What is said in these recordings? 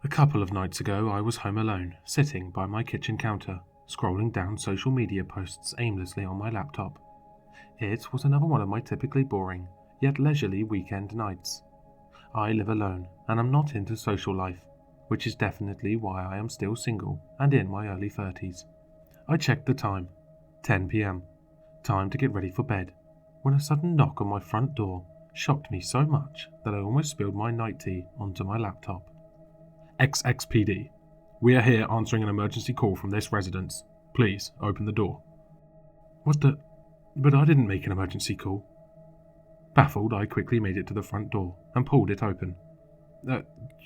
A couple of nights ago, I was home alone, sitting by my kitchen counter, scrolling down social media posts aimlessly on my laptop. It was another one of my typically boring, yet leisurely weekend nights. I live alone, and am not into social life, which is definitely why I am still single and in my early 30s. I checked the time, 10 p.m, time to get ready for bed, when a sudden knock on my front door shocked me so much that I almost spilled my night tea onto my laptop. XXPD. We are here answering an emergency call from this residence. Please, open the door. What the? But I didn't make an emergency call. Baffled, I quickly made it to the front door and pulled it open.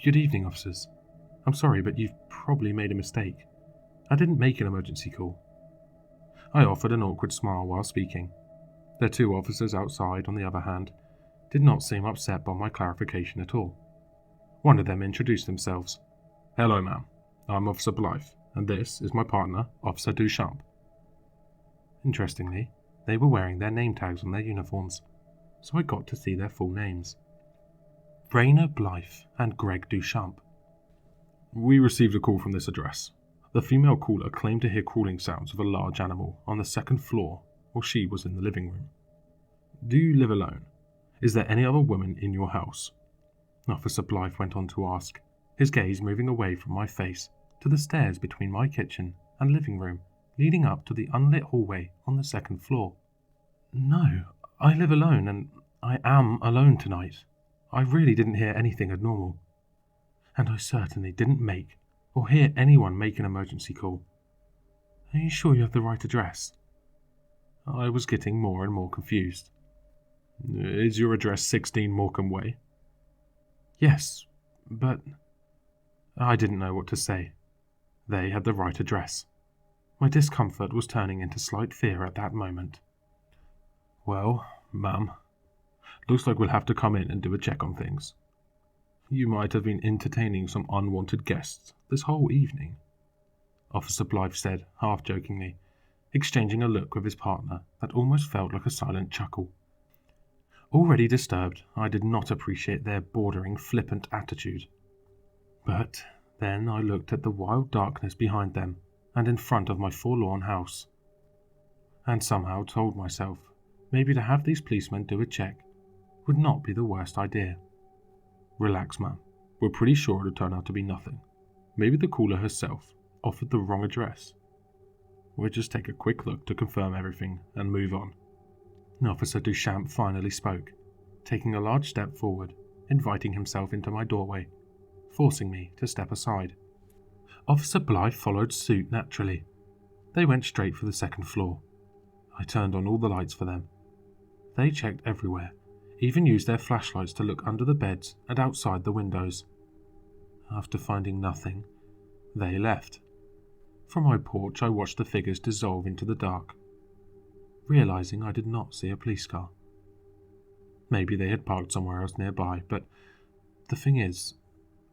Good evening, officers. I'm sorry, but you've probably made a mistake. I didn't make an emergency call. I offered an awkward smile while speaking. The two officers outside, on the other hand, did not seem upset by my clarification at all. One of them introduced themselves. Hello, ma'am. I'm Officer Blythe, and this is my partner, Officer Duchamp. Interestingly, they were wearing their name tags on their uniforms, so I got to see their full names. Rainer Blythe and Greg Duchamp. We received a call from this address. The female caller claimed to hear crawling sounds of a large animal on the second floor while she was in the living room. Do you live alone? Is there any other woman in your house? Officer Blythe went on to ask, his gaze moving away from my face to the stairs between my kitchen and living room, leading up to the unlit hallway on the second floor. No, I live alone, and I am alone tonight. I really didn't hear anything abnormal. And I certainly didn't make or hear anyone make an emergency call. Are you sure you have the right address? I was getting more and more confused. Is your address 16 Morecambe Way? Yes, but I didn't know what to say. They had the right address. My discomfort was turning into slight fear at that moment. Well, ma'am, looks like we'll have to come in and do a check on things. You might have been entertaining some unwanted guests this whole evening, Officer Blythe said, half-jokingly, exchanging a look with his partner that almost felt like a silent chuckle. Already disturbed, I did not appreciate their bordering flippant attitude. But then I looked at the wild darkness behind them and in front of my forlorn house, and somehow told myself maybe to have these policemen do a check would not be the worst idea. Relax, ma'am. We're pretty sure it'll turn out to be nothing. Maybe the caller herself offered the wrong address. We'll just take a quick look to confirm everything and move on. Officer Duchamp finally spoke, taking a large step forward, inviting himself into my doorway, forcing me to step aside. Officer Blythe followed suit naturally. They went straight for the second floor. I turned on all the lights for them. They checked everywhere, even used their flashlights to look under the beds and outside the windows. After finding nothing, they left. From my porch I watched the figures dissolve into the dark, realizing I did not see a police car. Maybe they had parked somewhere else nearby, but the thing is,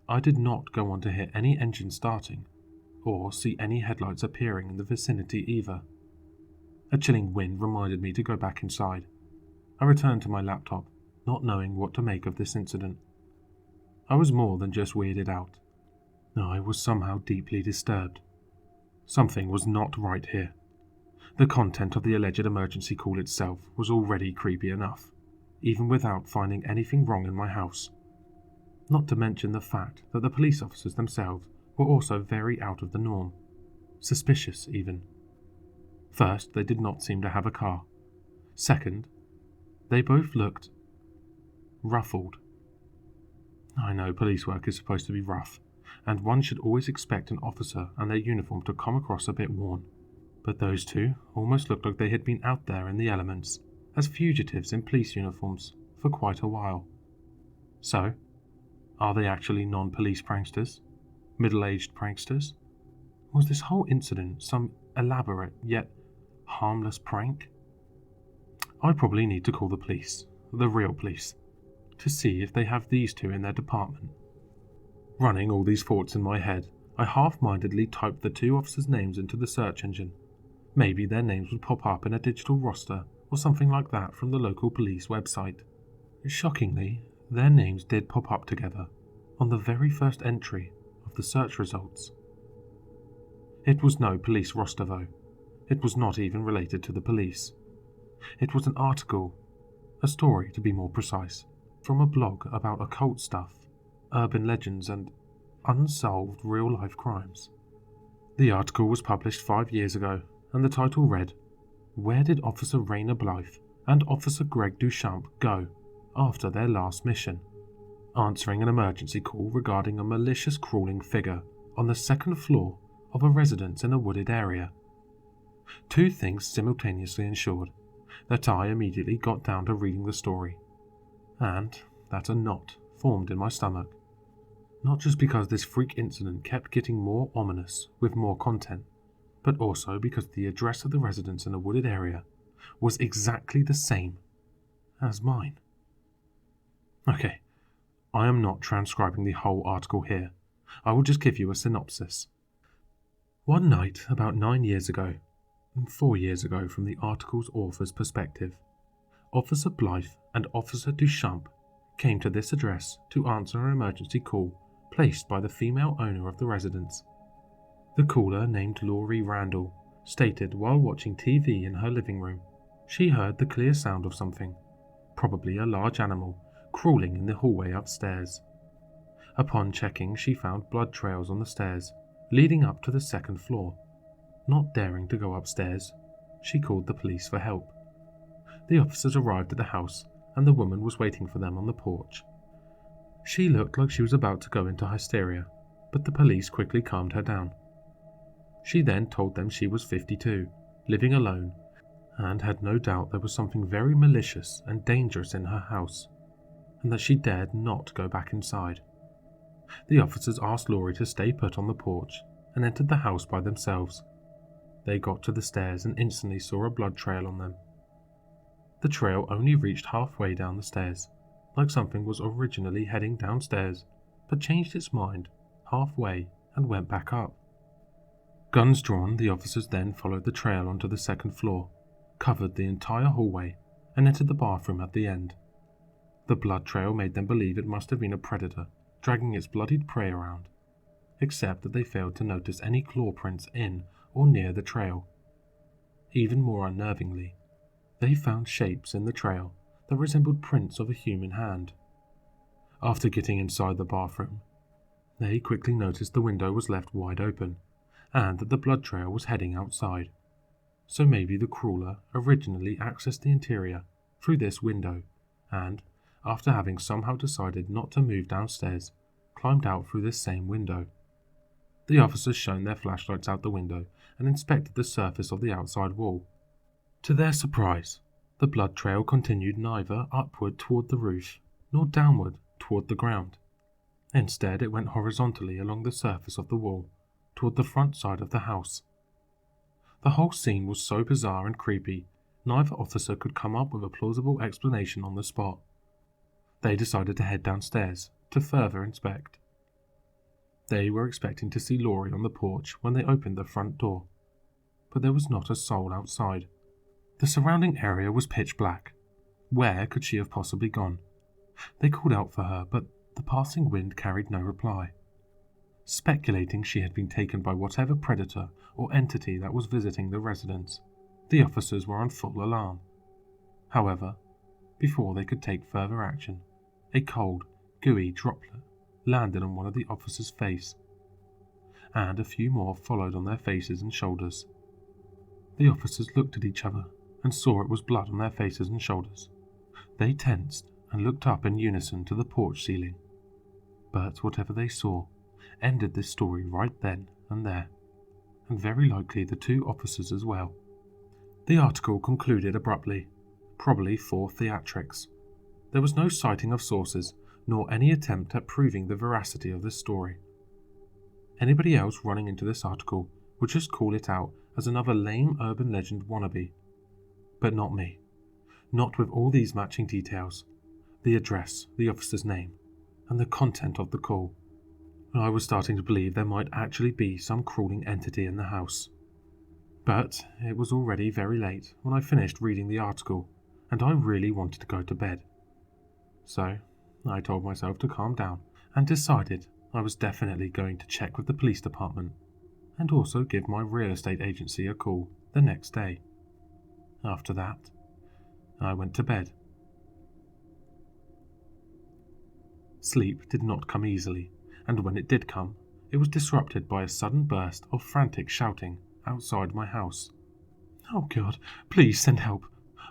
I did not go on to hear any engine starting, or see any headlights appearing in the vicinity either. A chilling wind reminded me to go back inside. I returned to my laptop, not knowing what to make of this incident. I was more than just weirded out. I was somehow deeply disturbed. Something was not right here. The content of the alleged emergency call itself was already creepy enough, even without finding anything wrong in my house. Not to mention the fact that the police officers themselves were also very out of the norm. Suspicious, even. First, they did not seem to have a car. Second, they both looked ruffled. I know police work is supposed to be rough, and one should always expect an officer and their uniform to come across a bit worn. But those two almost looked like they had been out there in the elements, as fugitives in police uniforms, for quite a while. So, are they actually non-police pranksters? Middle-aged pranksters? Was this whole incident some elaborate yet harmless prank? I probably need to call the police, the real police, to see if they have these two in their department. Running all these thoughts in my head, I half-mindedly typed the two officers' names into the search engine. Maybe their names would pop up in a digital roster or something like that from the local police website. Shockingly, their names did pop up together on the very first entry of the search results. It was no police roster though. It was not even related to the police. It was an article, a story to be more precise, from a blog about occult stuff, urban legends and unsolved real-life crimes. The article was published 5 years ago, and the title read, "Where did Officer Raina Blythe and Officer Greg Duchamp go after their last mission? Answering an emergency call regarding a malicious crawling figure on the second floor of a residence in a wooded area." Two things simultaneously ensured that I immediately got down to reading the story, and that a knot formed in my stomach. Not just because this freak incident kept getting more ominous with more content, but also because the address of the residence in a wooded area was exactly the same as mine. Okay, I am not transcribing the whole article here. I will just give you a synopsis. One night, about 9 years ago, 4 years ago from the article's author's perspective, Officer Blythe and Officer Duchamp came to this address to answer an emergency call placed by the female owner of the residence. The caller, named Laurie Randall, stated while watching TV in her living room, she heard the clear sound of something, probably a large animal, crawling in the hallway upstairs. Upon checking, she found blood trails on the stairs, leading up to the second floor. Not daring to go upstairs, she called the police for help. The officers arrived at the house, and the woman was waiting for them on the porch. She looked like she was about to go into hysteria, but the police quickly calmed her down. She then told them she was 52, living alone, and had no doubt there was something very malicious and dangerous in her house, and that she dared not go back inside. The officers asked Laurie to stay put on the porch and entered the house by themselves. They got to the stairs and instantly saw a blood trail on them. The trail only reached halfway down the stairs, like something was originally heading downstairs, but changed its mind halfway and went back up. Guns drawn, the officers then followed the trail onto the second floor, covered the entire hallway, and entered the bathroom at the end. The blood trail made them believe it must have been a predator dragging its bloodied prey around, except that they failed to notice any claw prints in or near the trail. Even more unnervingly, they found shapes in the trail that resembled prints of a human hand. After getting inside the bathroom, they quickly noticed the window was left wide open, and that the blood trail was heading outside. So maybe the crawler originally accessed the interior through this window, and, after having somehow decided not to move downstairs, climbed out through this same window. The officers shone their flashlights out the window and inspected the surface of the outside wall. To their surprise, the blood trail continued neither upward toward the roof nor downward toward the ground. Instead, it went horizontally along the surface of the wall toward the front side of the house. The whole scene was so bizarre and creepy, neither officer could come up with a plausible explanation on the spot. They decided to head downstairs to further inspect. They were expecting to see Laurie on the porch when they opened the front door, but there was not a soul outside. The surrounding area was pitch black. Where could she have possibly gone? They called out for her, but the passing wind carried no reply. Speculating she had been taken by whatever predator or entity that was visiting the residence, the officers were on full alarm. However, before they could take further action, a cold, gooey droplet landed on one of the officers' face, and a few more followed on their faces and shoulders. The officers looked at each other and saw it was blood on their faces and shoulders. They tensed and looked up in unison to the porch ceiling. But whatever they saw ended this story right then and there, and very likely the two officers as well. The article concluded abruptly, probably for theatrics. There was no citing of sources, nor any attempt at proving the veracity of this story. Anybody else running into this article would just call it out as another lame urban legend wannabe. But not me. Not with all these matching details, the address, the officer's name, and the content of the call. I was starting to believe there might actually be some crawling entity in the house. But it was already very late when I finished reading the article, and I really wanted to go to bed. So I told myself to calm down and decided I was definitely going to check with the police department and also give my real estate agency a call the next day. After that, I went to bed. Sleep did not come easily, and when it did come, it was disrupted by a sudden burst of frantic shouting outside my house. "Oh God, please send help.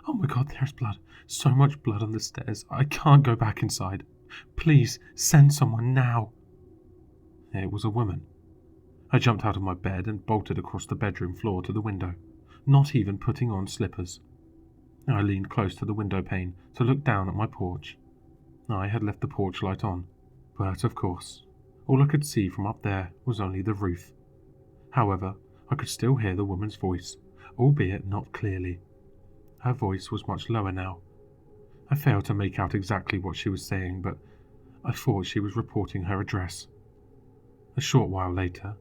Oh my God, there's blood. So much blood on the stairs. I can't go back inside. Please send someone now." It was a woman. I jumped out of my bed and bolted across the bedroom floor to the window, not even putting on slippers. I leaned close to the window pane to look down at my porch. I had left the porch light on, but of course, all I could see from up there was only the roof. However, I could still hear the woman's voice, albeit not clearly. Her voice was much lower now. I failed to make out exactly what she was saying, but I thought she was reporting her address. A short while later,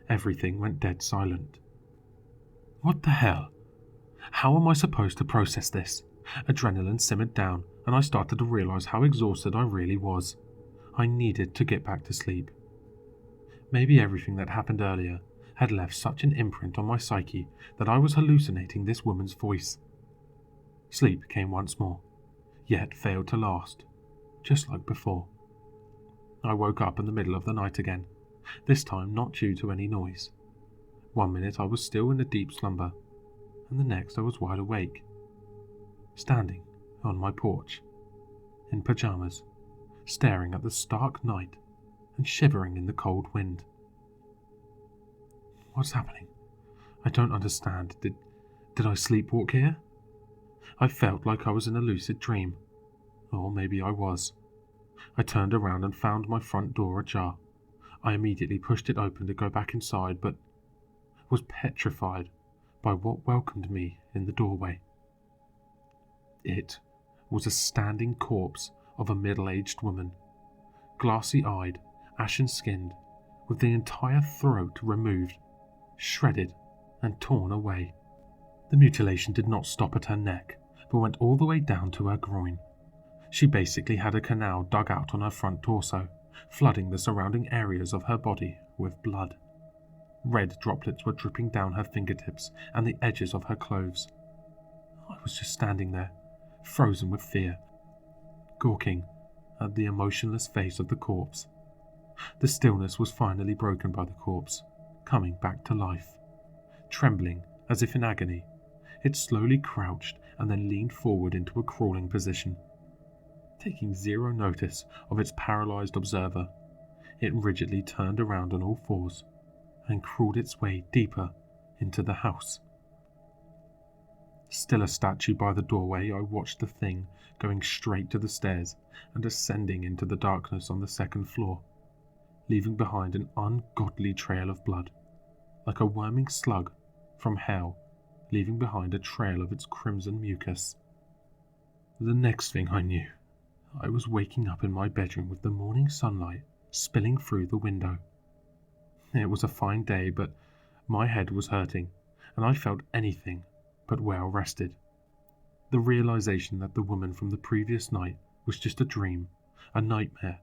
everything went dead silent. What the hell? How am I supposed to process this? Adrenaline simmered down, and I started to realize how exhausted I really was. I needed to get back to sleep. Maybe everything that happened earlier had left such an imprint on my psyche that I was hallucinating this woman's voice. Sleep came once more, yet failed to last, just like before. I woke up in the middle of the night again, this time not due to any noise. One minute I was still in a deep slumber, and the next I was wide awake, standing on my porch, in pajamas, staring at the stark night and shivering in the cold wind. What's happening? I don't understand. Did I sleepwalk here? I felt like I was in a lucid dream, or maybe I was. I turned around and found my front door ajar. I immediately pushed it open to go back inside, but was petrified by what welcomed me in the doorway. It was a standing corpse of a middle-aged woman, glassy-eyed, ashen-skinned, with the entire throat removed, shredded and torn away. The mutilation did not stop at her neck, but went all the way down to her groin. She basically had a canal dug out on her front torso, flooding the surrounding areas of her body with blood. Red droplets were dripping down her fingertips and the edges of her clothes. I was just standing there, frozen with fear, gawking at the emotionless face of the corpse. The stillness was finally broken by the corpse, coming back to life. Trembling as if in agony, it slowly crouched and then leaned forward into a crawling position. Taking zero notice of its paralyzed observer, it rigidly turned around on all fours and crawled its way deeper into the house. Still a statue by the doorway, I watched the thing going straight to the stairs and ascending into the darkness on the second floor, leaving behind an ungodly trail of blood, like a worming slug from hell, leaving behind a trail of its crimson mucus. The next thing I knew, I was waking up in my bedroom with the morning sunlight spilling through the window. It was a fine day, but my head was hurting, and I felt anything but well rested. The realization that the woman from the previous night was just a dream, a nightmare,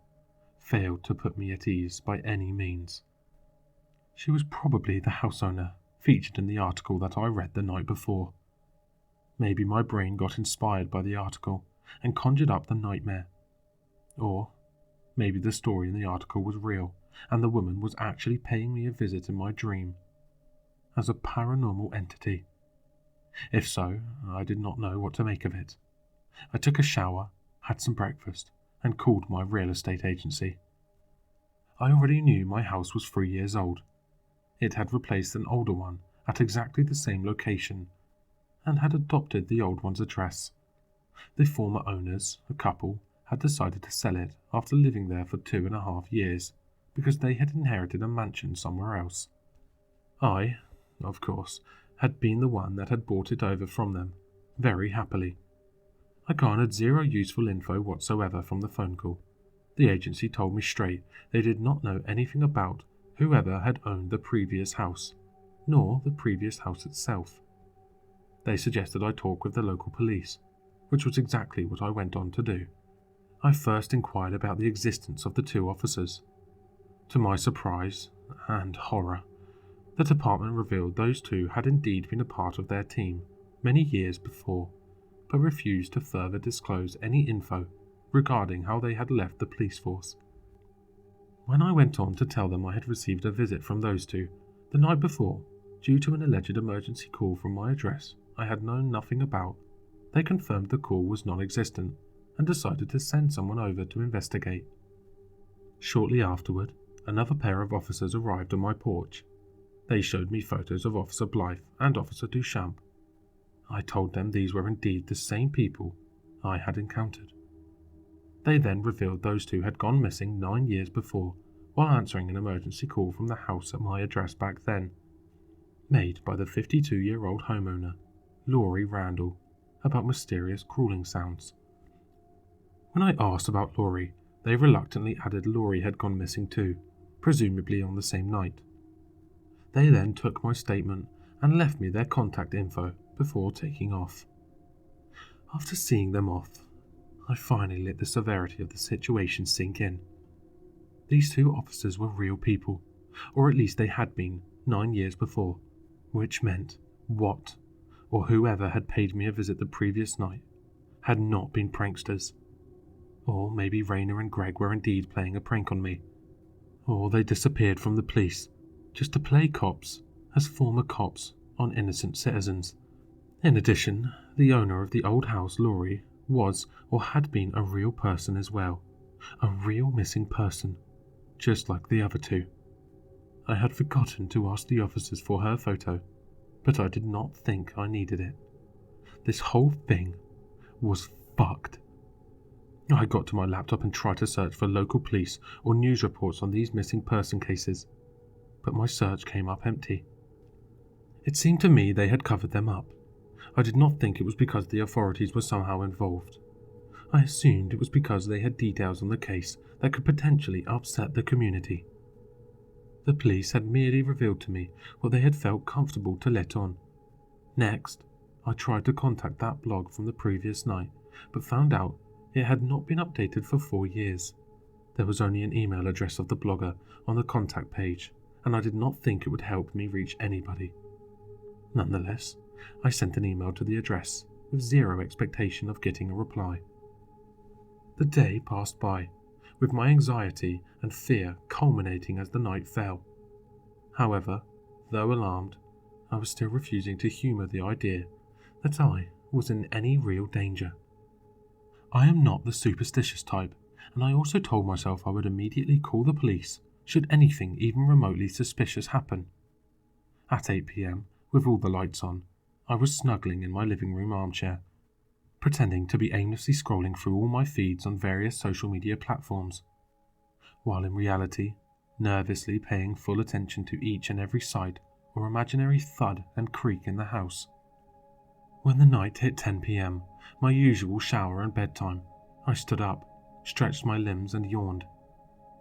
failed to put me at ease by any means. She was probably the house owner featured in the article that I read the night before. Maybe my brain got inspired by the article and conjured up the nightmare. Or maybe the story in the article was real, and the woman was actually paying me a visit in my dream, as a paranormal entity. If so, I did not know what to make of it. I took a shower, had some breakfast, and called my real estate agency. I already knew my house was 3 years old. It had replaced an older one at exactly the same location, and had adopted the old one's address. The former owners, a couple, had decided to sell it after living there for 2.5 years, because they had inherited a mansion somewhere else. I, of course, had been the one that had bought it over from them, very happily. I garnered zero useful info whatsoever from the phone call. The agency told me straight they did not know anything about whoever had owned the previous house, nor the previous house itself. They suggested I talk with the local police, which was exactly what I went on to do. I first inquired about the existence of the 2 officers. To my surprise and horror, the department revealed those two had indeed been a part of their team many years before, but refused to further disclose any info regarding how they had left the police force. When I went on to tell them I had received a visit from those two the night before due to an alleged emergency call from my address I had known nothing about, they confirmed the call was non-existent and decided to send someone over to investigate. Shortly afterward, another pair of officers arrived on my porch. They showed me photos of Officer Blythe and Officer Duchamp. I told them these were indeed the same people I had encountered. They then revealed those two had gone missing 9 years before while answering an emergency call from the house at my address back then, made by the 52-year-old homeowner, Laurie Randall, about mysterious crawling sounds. When I asked about Laurie, they reluctantly added Laurie had gone missing too, presumably on the same night. They then took my statement and left me their contact info before taking off. After seeing them off, I finally let the severity of the situation sink in. These two officers were real people, or at least they had been 9 years before, which meant Watt, or whoever had paid me a visit the previous night, had not been pranksters. Or maybe Raina and Greg were indeed playing a prank on me. Or they disappeared from the police, just to play cops as former cops on innocent citizens. In addition, the owner of the old house, Laurie, was or had been a real person as well. A real missing person, just like the other two. I had forgotten to ask the officers for her photo, but I did not think I needed it. This whole thing was fucked. I got to my laptop and tried to search for local police or news reports on these missing person cases, but my search came up empty. It seemed to me they had covered them up. I did not think it was because the authorities were somehow involved. I assumed it was because they had details on the case that could potentially upset the community. The police had merely revealed to me what they had felt comfortable to let on. Next, I tried to contact that blog from the previous night, but found out it had not been updated for 4 years. There was only an email address of the blogger on the contact page, and I did not think it would help me reach anybody. Nonetheless, I sent an email to the address with zero expectation of getting a reply. The day passed by, with my anxiety and fear culminating as the night fell. However, though alarmed, I was still refusing to humour the idea that I was in any real danger. I am not the superstitious type, and I also told myself I would immediately call the police should anything even remotely suspicious happen. At 8 p.m, with all the lights on, I was snuggling in my living room armchair, pretending to be aimlessly scrolling through all my feeds on various social media platforms, while in reality, nervously paying full attention to each and every sight or imaginary thud and creak in the house. When the night hit 10 p.m, my usual shower and bedtime, I stood up, stretched my limbs and yawned,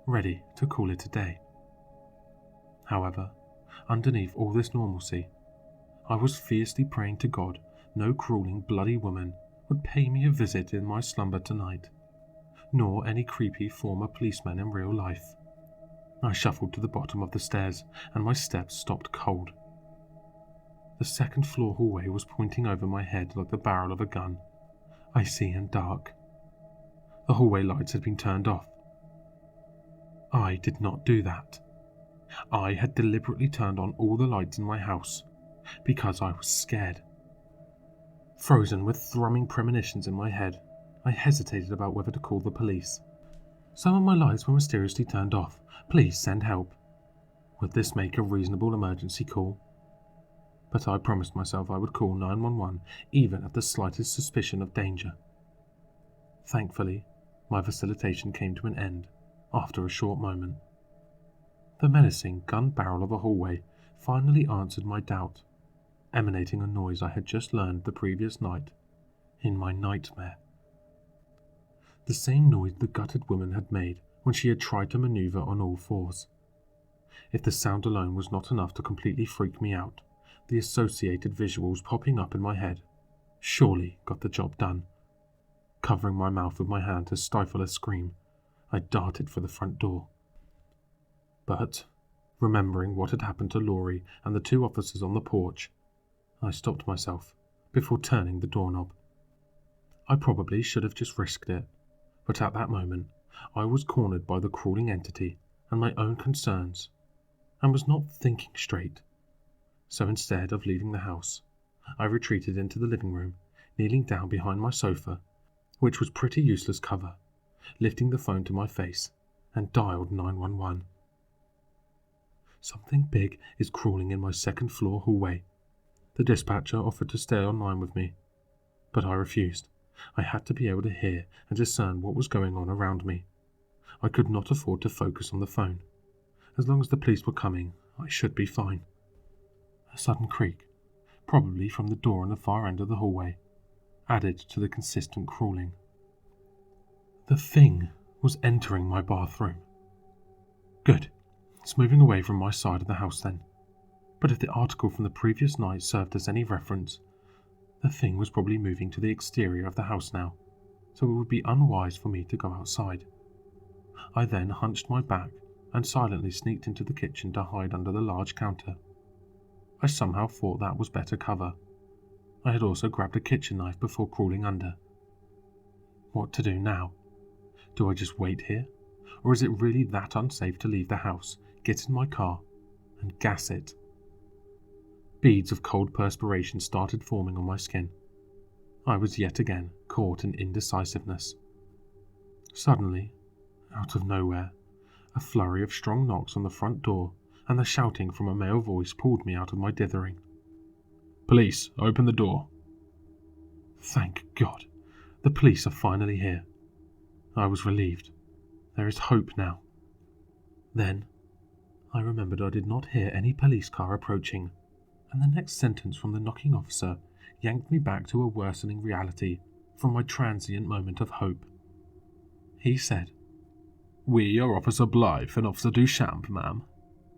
ready to call it a day. However, underneath all this normalcy, I was fiercely praying to God no crawling bloody woman would pay me a visit in my slumber tonight, nor any creepy former policeman in real life. I shuffled to the bottom of the stairs and my steps stopped cold. The second floor hallway was pointing over my head like the barrel of a gun, icy and dark. The hallway lights had been turned off. I did not do that. I had deliberately turned on all the lights in my house because I was scared. Frozen with thrumming premonitions in my head, I hesitated about whether to call the police. Some of my lights were mysteriously turned off. Please send help. Would this make a reasonable emergency call? But I promised myself I would call 911 even at the slightest suspicion of danger. Thankfully, my facilitation came to an end after a short moment. The menacing gun barrel of a hallway finally answered my doubt, emanating a noise I had just learned the previous night in my nightmare. The same noise the gutted woman had made when she had tried to maneuver on all fours. If the sound alone was not enough to completely freak me out, the associated visuals popping up in my head surely got the job done. Covering my mouth with my hand to stifle a scream, I darted for the front door. But, remembering what had happened to Laurie and the two officers on the porch, I stopped myself before turning the doorknob. I probably should have just risked it, but at that moment I was cornered by the crawling entity and my own concerns, and was not thinking straight. So instead of leaving the house, I retreated into the living room, kneeling down behind my sofa, which was pretty useless cover, lifting the phone to my face, and dialed 911. Something big is crawling in my second-floor hallway. The dispatcher offered to stay online with me, but I refused. I had to be able to hear and discern what was going on around me. I could not afford to focus on the phone. As long as the police were coming, I should be fine. A sudden creak, probably from the door on the far end of the hallway, added to the consistent crawling. The thing was entering my bathroom. Good. It's moving away from my side of the house then. But if the article from the previous night served as any reference, the thing was probably moving to the exterior of the house now, so it would be unwise for me to go outside. I then hunched my back and silently sneaked into the kitchen to hide under the large counter. I somehow thought that was better cover. I had also grabbed a kitchen knife before crawling under. What to do now? Do I just wait here? Or is it really that unsafe to leave the house, get in my car, and gas it? Beads of cold perspiration started forming on my skin. I was yet again caught in indecisiveness. Suddenly, out of nowhere, a flurry of strong knocks on the front door and the shouting from a male voice pulled me out of my dithering. "Police, open the door." Thank God, the police are finally here. I was relieved. There is hope now. Then, I remembered I did not hear any police car approaching, and the next sentence from the knocking officer yanked me back to a worsening reality from my transient moment of hope. He said, "We are Officer Blythe and Officer Duchamp, ma'am.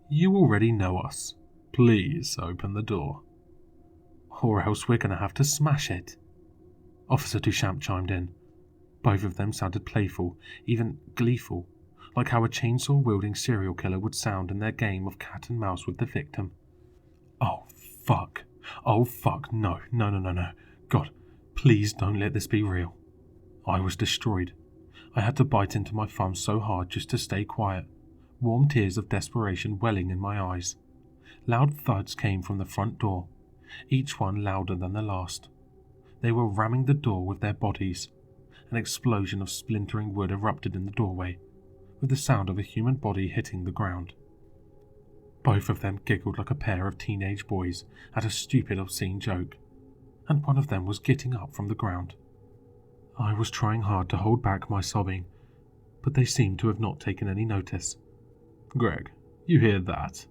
You already know us. Please open the door. Or else we're going to have to smash it." Officer Duchamp chimed in. Both of them sounded playful, even gleeful, like how a chainsaw-wielding serial killer would sound in their game of cat and mouse with the victim. Oh, fuck. Oh, fuck. No. God, please don't let this be real. I was destroyed. I had to bite into my thumb so hard just to stay quiet, warm tears of desperation welling in my eyes. Loud thuds came from the front door, each one louder than the last. They were ramming the door with their bodies. An explosion of splintering wood erupted in the doorway, with the sound of a human body hitting the ground. Both of them giggled like a pair of teenage boys at a stupid, obscene joke, and one of them was getting up from the ground. I was trying hard to hold back my sobbing, but they seemed to have not taken any notice. "Greg, you hear that?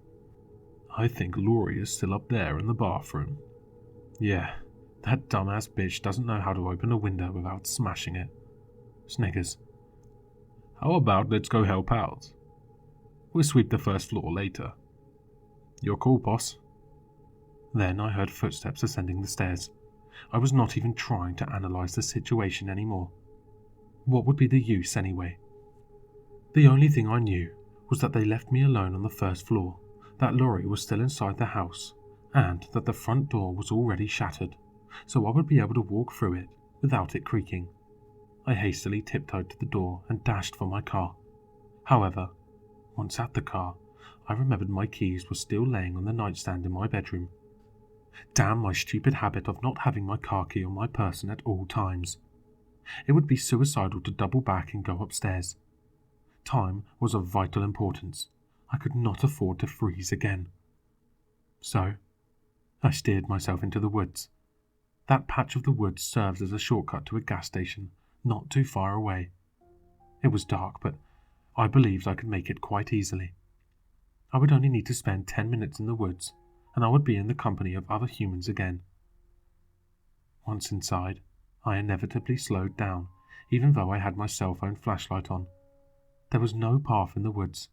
I think Laurie is still up there in the bathroom." "Yeah, that dumbass bitch doesn't know how to open a window without smashing it." Sniggers. "How about let's go help out? We'll sweep the first floor later." "Your call, boss." Then I heard footsteps ascending the stairs. I was not even trying to analyze the situation anymore. What would be the use anyway? The only thing I knew was that they left me alone on the first floor, that Laurie was still inside the house, and that the front door was already shattered, so I would be able to walk through it without it creaking. I hastily tiptoed to the door and dashed for my car. However, once at the car, I remembered my keys were still laying on the nightstand in my bedroom. Damn my stupid habit of not having my car key on my person at all times. It would be suicidal to double back and go upstairs. Time was of vital importance. I could not afford to freeze again. So, I steered myself into the woods. That patch of the woods serves as a shortcut to a gas station not too far away. It was dark, but I believed I could make it quite easily. I would only need to spend 10 minutes in the woods, and I would be in the company of other humans again. Once inside, I inevitably slowed down, even though I had my cell phone flashlight on. There was no path in the woods,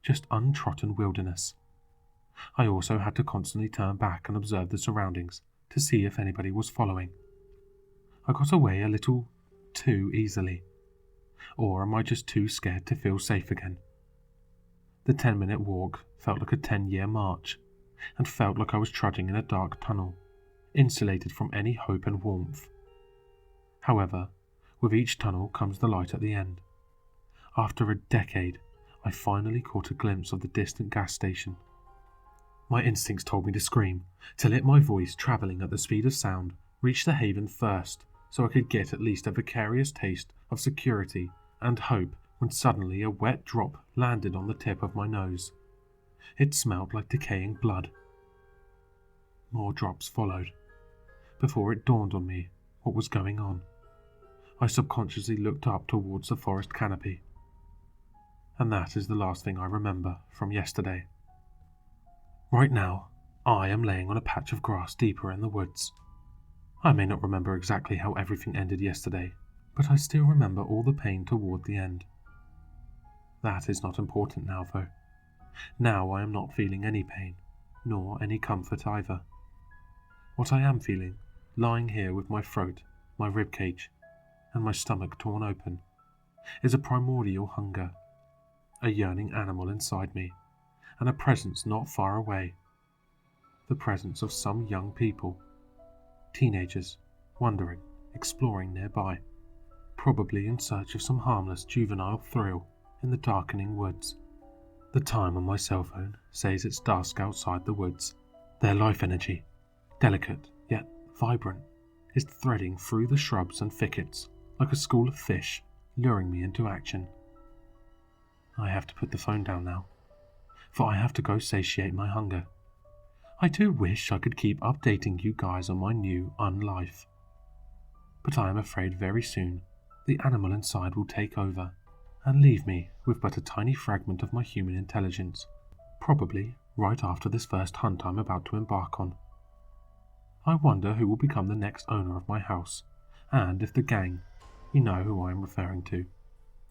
just untrodden wilderness. I also had to constantly turn back and observe the surroundings to see if anybody was following. I got away a little too easily. Or am I just too scared to feel safe again? The 10-minute walk felt like a 10-year march, and felt like I was trudging in a dark tunnel, insulated from any hope and warmth. However, with each tunnel comes the light at the end. After a decade, I finally caught a glimpse of the distant gas station. My instincts told me to scream, to let my voice, travelling at the speed of sound, reach the haven first, so I could get at least a vicarious taste of security and hope when suddenly a wet drop landed on the tip of my nose. It smelled like decaying blood. More drops followed, before it dawned on me what was going on. I subconsciously looked up towards the forest canopy. And that is the last thing I remember from yesterday. Right now, I am laying on a patch of grass deeper in the woods. I may not remember exactly how everything ended yesterday, but I still remember all the pain toward the end. That is not important now, though. Now I am not feeling any pain, nor any comfort either. What I am feeling, lying here with my throat, my ribcage, and my stomach torn open, is a primordial hunger, a yearning animal inside me, and a presence not far away. The presence of some young people, teenagers, wandering, exploring nearby, probably in search of some harmless juvenile thrill in the darkening woods. The time on my cell phone says it's dusk outside the woods. Their life energy, delicate yet vibrant, is threading through the shrubs and thickets like a school of fish, luring me into action. I have to put the phone down now, for I have to go satiate my hunger. I do wish I could keep updating you guys on my new unlife. But I am afraid very soon the animal inside will take over and leave me with but a tiny fragment of my human intelligence, probably right after this first hunt I'm about to embark on. I wonder who will become the next owner of my house, and if the gang, you know who I am referring to,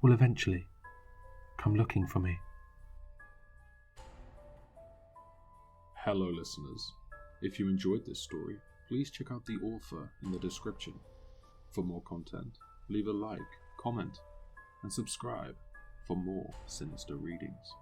will eventually come looking for me. Hello listeners, if you enjoyed this story, please check out the author in the description. For more content, leave a like, comment, and subscribe for more sinister readings.